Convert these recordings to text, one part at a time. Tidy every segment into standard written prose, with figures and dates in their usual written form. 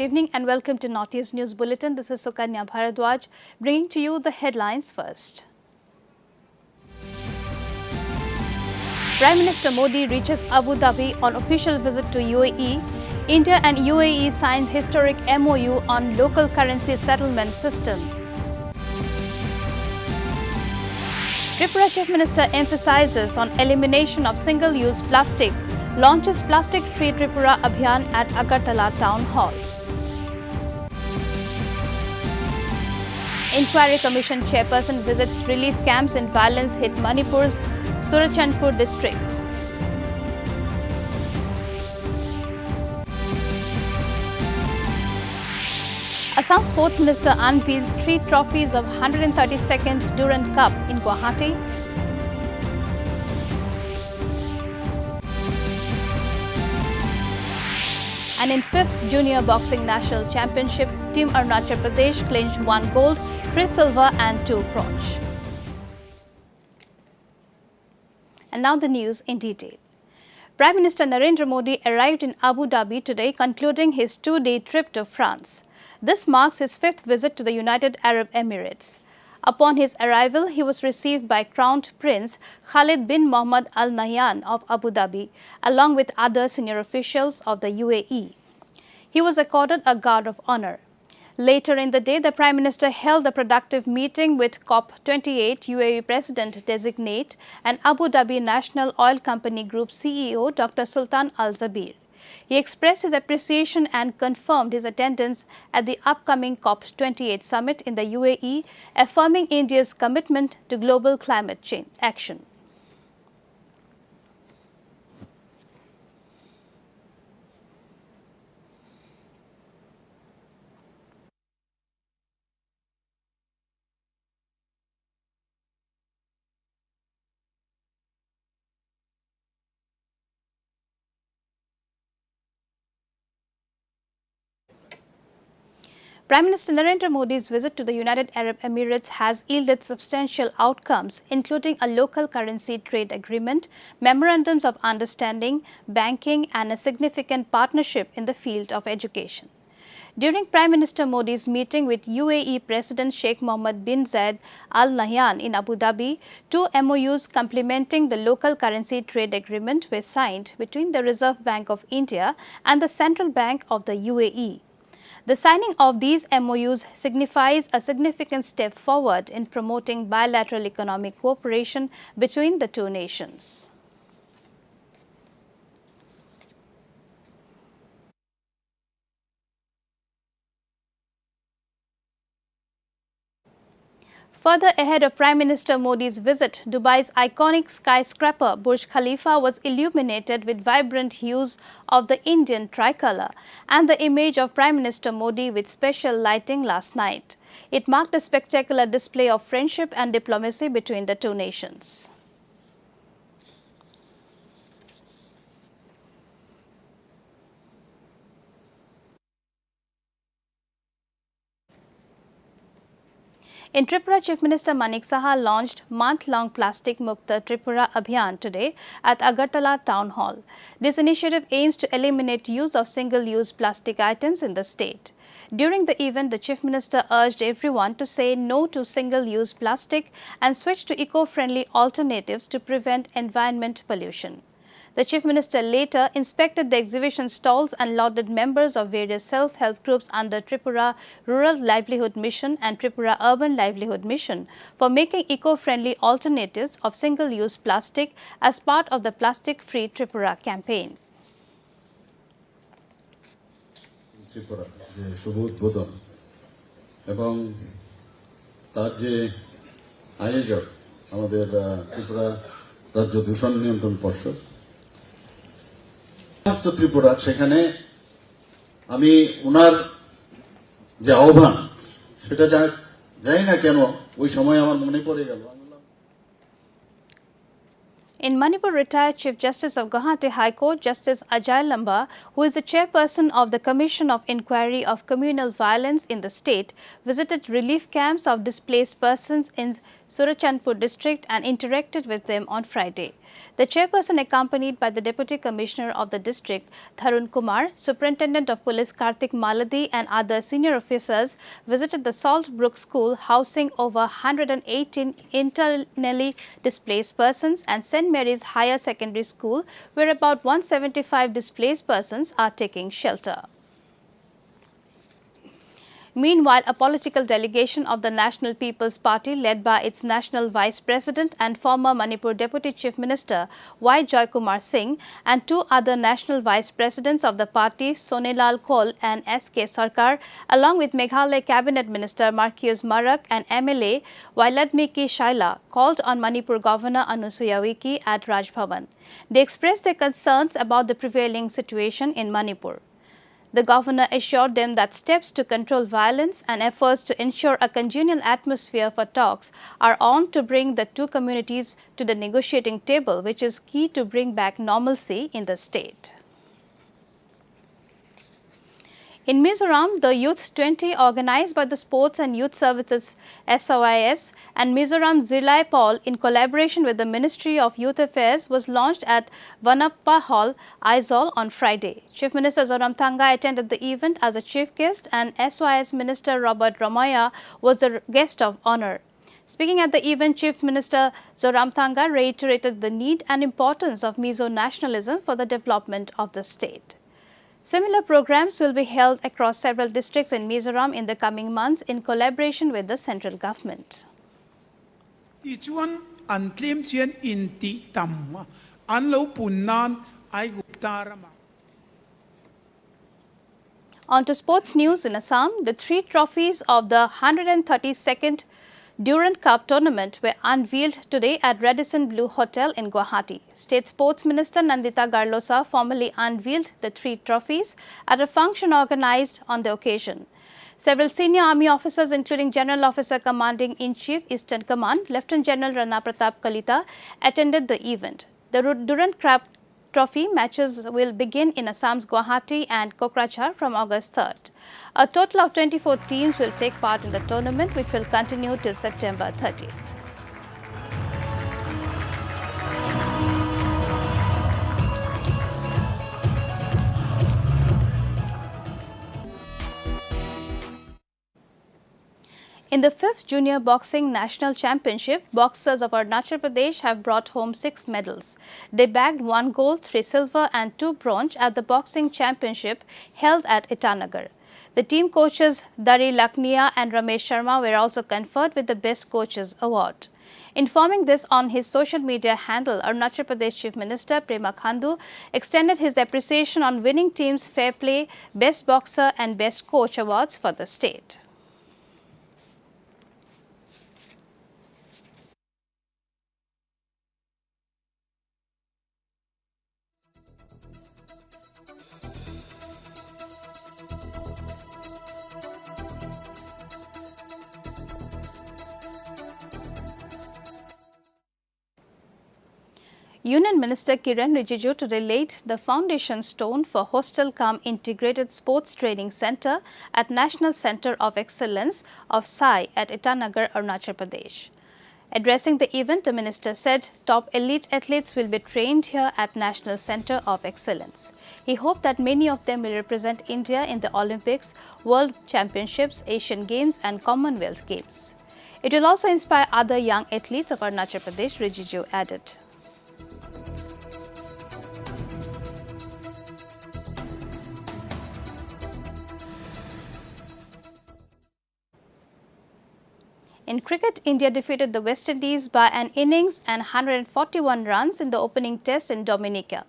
evening and welcome to Northeast News Bulletin. This is Sukanya Bharadwaj bringing to you the headlines first. Prime Minister Modi reaches Abu Dhabi on official visit to UAE. India and UAE signs historic MOU on local currency settlement system. Tripura Chief Minister emphasizes on elimination of single-use plastic, launches Plastic-Free Tripura Abhiyan at Agartala Town Hall. Inquiry Commission Chairperson visits relief camps in violence-hit Manipur's Surachandpur district. Assam Sports Minister unveils 3 trophies of 132nd Durand Cup in Guwahati. And in 5th Junior Boxing National Championship, Team Arunachal Pradesh clinched 1 gold, 3 silver and 2 bronze. And now the news in detail. Prime Minister Narendra Modi arrived in Abu Dhabi today, concluding his 2-day trip to France. This marks his 5th visit to the United Arab Emirates. Upon his arrival, he was received by Crown Prince Khalid bin Mohammed Al Nahyan of Abu Dhabi, along with other senior officials of the UAE. He was accorded a guard of honor. Later in the day, the Prime Minister held a productive meeting with COP28 UAE President-designate and Abu Dhabi National Oil Company Group CEO Dr. Sultan Al Jaber. He expressed his appreciation and confirmed his attendance at the upcoming COP28 summit in the UAE, affirming India's commitment to global climate change action. Prime Minister Narendra Modi's visit to the United Arab Emirates has yielded substantial outcomes, including a local currency trade agreement, memorandums of understanding, banking and a significant partnership in the field of education. During Prime Minister Modi's meeting with UAE President Sheikh Mohammed bin Zayed Al Nahyan in Abu Dhabi, 2 MOUs complementing the local currency trade agreement were signed between the Reserve Bank of India and the Central Bank of the UAE. The signing of these MOUs signifies a significant step forward in promoting bilateral economic cooperation between the 2 nations. Further ahead of Prime Minister Modi's visit, Dubai's iconic skyscraper Burj Khalifa was illuminated with vibrant hues of the Indian tricolour and the image of Prime Minister Modi with special lighting last night. It marked a spectacular display of friendship and diplomacy between the 2 nations. In Tripura, Chief Minister Manik Saha launched month-long Plastic Mukta Tripura Abhiyan today at Agartala Town Hall. This initiative aims to eliminate use of single-use plastic items in the state. During the event, the Chief Minister urged everyone to say no to single-use plastic and switch to eco-friendly alternatives to prevent environment pollution. The Chief Minister later inspected the exhibition stalls and lauded members of various self-help groups under Tripura Rural Livelihood Mission and Tripura Urban Livelihood Mission for making eco-friendly alternatives of single-use plastic as part of the Plastic-Free Tripura campaign. Tripura, Subodh Bodhan, এবং তার যে আয়োজক আমাদের ত্রিপুরা রাজ্য দূষণ নিয়ন্ত্রণ পর্ষদ ত্রিপুরা, সেখানে আমি ওনার যে আহ্বান সেটা জানি না কেন ওই সময় আমার মনে পড়ে গেল। In Manipur, retired Chief Justice of Guwahati High Court, Justice Ajay Lamba, who is the chairperson of the Commission of Inquiry of Communal Violence in the state, visited relief camps of displaced persons in Surachandpur district and interacted with them on Friday. The chairperson, accompanied by the Deputy Commissioner of the district, Tharun Kumar, Superintendent of Police Kartik Maladi and other senior officers, visited the Saltbrook School housing over 118 internally displaced persons and St. Mary's Higher Secondary School, where about 175 displaced persons are taking shelter. Meanwhile, a political delegation of the National People's Party led by its National Vice President and former Manipur Deputy Chief Minister Y. Joykumar Singh and two other National Vice Presidents of the party, Sonelal Kol and S.K. Sarkar, along with Meghalaya Cabinet Minister Marquis Marak and MLA Wailadmiki Shaila, called on Manipur Governor Anusuya Uike at Raj Bhavan. They expressed their concerns about the prevailing situation in Manipur. The governor assured them that steps to control violence and efforts to ensure a congenial atmosphere for talks are on to bring the two communities to the negotiating table, which is key to bring back normalcy in the state. In Mizoram, the Youth 20 organized by the Sports and Youth Services SOIS and Mizoram Zilai Paul in collaboration with the Ministry of Youth Affairs was launched at Vanappa Hall, Aizawl on Friday. Chief Minister Zoramthanga attended the event as a chief guest and SOIS Minister Robert Ramaya was the guest of honor. Speaking at the event, Chief Minister Zoramthanga reiterated the need and importance of Mizo nationalism for the development of the state. Similar programs will be held across several districts in Mizoram in the coming months in collaboration with the central government. On to sports news in Assam. The three trophies of the 132nd Durand Cup tournament were unveiled today at Radisson Blu Hotel in Guwahati. State Sports Minister Nandita Garlosa formally unveiled the three trophies at a function organized on the occasion. Several senior army officers, including General Officer Commanding-in-Chief, Eastern Command, Lieutenant General Rana Pratap Kalita, attended the event. The Durand Cup Trophy matches will begin in Assam's Guwahati and Kokrajhar from August 3rd. A total of 24 teams will take part in the tournament, which will continue till September 30th. In the 5th Junior Boxing National Championship, boxers of Arunachal Pradesh have brought home 6 medals. They bagged 1 gold, 3 silver and 2 bronze at the Boxing Championship held at Itanagar. The team coaches Dari Laknia and Ramesh Sharma were also conferred with the Best Coaches Award. Informing this on his social media handle, Arunachal Pradesh Chief Minister Prema Khandu extended his appreciation on winning teams' Fair Play, Best Boxer and Best Coach awards for the state. Union Minister Kiran Rijiju today laid the foundation stone for Hostel-cum Integrated Sports Training Centre at National Centre of Excellence of SAI at Itanagar, Arunachal Pradesh. Addressing the event, the minister said top elite athletes will be trained here at National Centre of Excellence. He hoped that many of them will represent India in the Olympics, World Championships, Asian Games and Commonwealth Games. It will also inspire other young athletes of Arunachal Pradesh, Rijiju added. In cricket, India defeated the West Indies by an innings and 141 runs in the opening test in Dominica.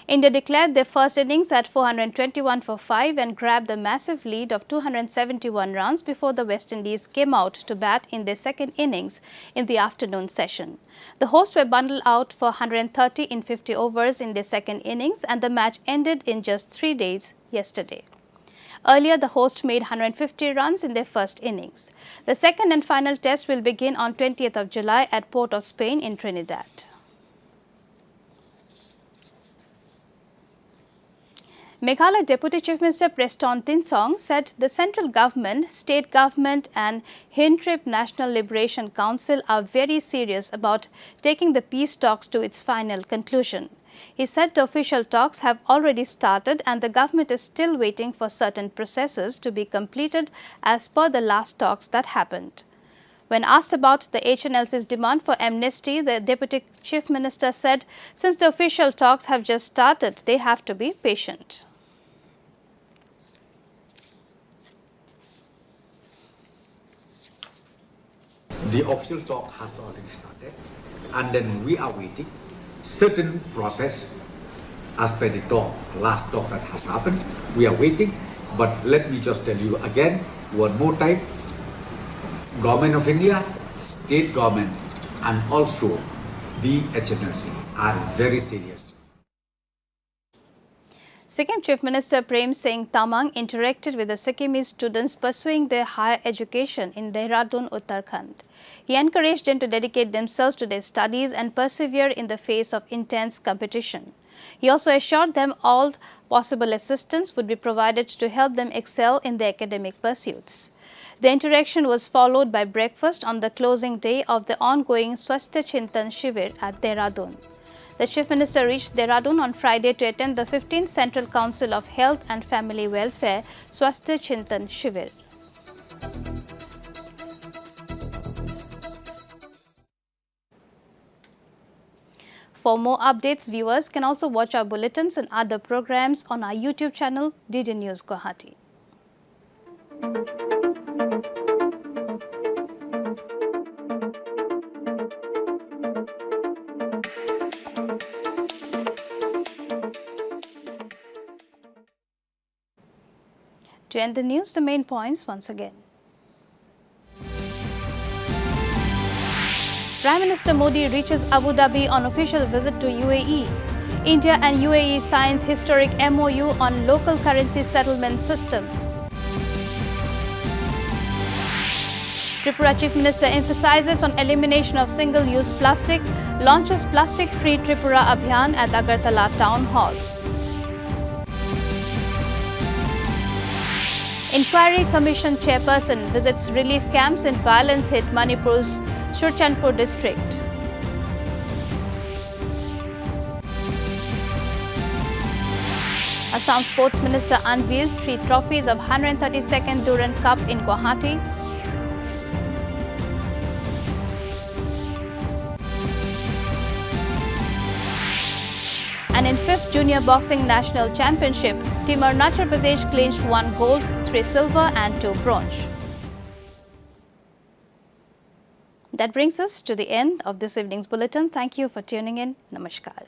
India declared their first innings at 421 for 5 and grabbed the massive lead of 271 runs before the West Indies came out to bat in their second innings in the afternoon session. The hosts were bundled out for 130 in 50 overs in their second innings and the match ended in just 3 days yesterday. Earlier, the host made 150 runs in their first innings. The second and final test will begin on 20th of July at Port of Spain in Trinidad. Meghalaya Deputy Chief Minister Preston Tinsong said the central government, state government and Hintrip National Liberation Council are very serious about taking the peace talks to its final conclusion. He said the official talks have already started and the government is still waiting for certain processes to be completed as per the last talks that happened. When asked about the HNLC's demand for amnesty, the Deputy Chief Minister said, since the official talks have just started, they have to be patient. The official talk has already started, and then we are waiting certain process as per the last talk that has happened. We are waiting, but let me just tell you again, one more time, Government of India, state government and also the HNLC are very serious. Sikkim Chief Minister Prem Singh Tamang interacted with the Sikkimese students pursuing their higher education in Dehradun, Uttarakhand. He encouraged them to dedicate themselves to their studies and persevere in the face of intense competition. He also assured them all possible assistance would be provided to help them excel in their academic pursuits. The interaction was followed by breakfast on the closing day of the ongoing Swasthya Chintan Shivir at Dehradun. The Chief Minister reached Dehradun on Friday to attend the 15th Central Council of Health and Family Welfare Swasthya Chintan Shivir. For more updates, viewers can also watch our bulletins and other programs on our YouTube channel, DD News Guwahati. To end the news, the main points once again. Prime Minister Modi reaches Abu Dhabi on official visit to UAE. India and UAE signs historic MOU on local currency settlement system. Tripura Chief Minister emphasizes on elimination of single-use plastic, launches Plastic-Free Tripura Abhiyan at Agartala Town Hall. Inquiry Commission Chairperson visits relief camps in violence-hit Manipur's Shurchanpur district. Assam Sports Minister unveils 3 trophies of 132nd Durand Cup in Guwahati. And in 5th Junior Boxing National Championship, Team Arunachal Pradesh clinched 1 gold, 3 silver and 2 bronze. That brings us to the end of this evening's bulletin. Thank you for tuning in. Namaskar.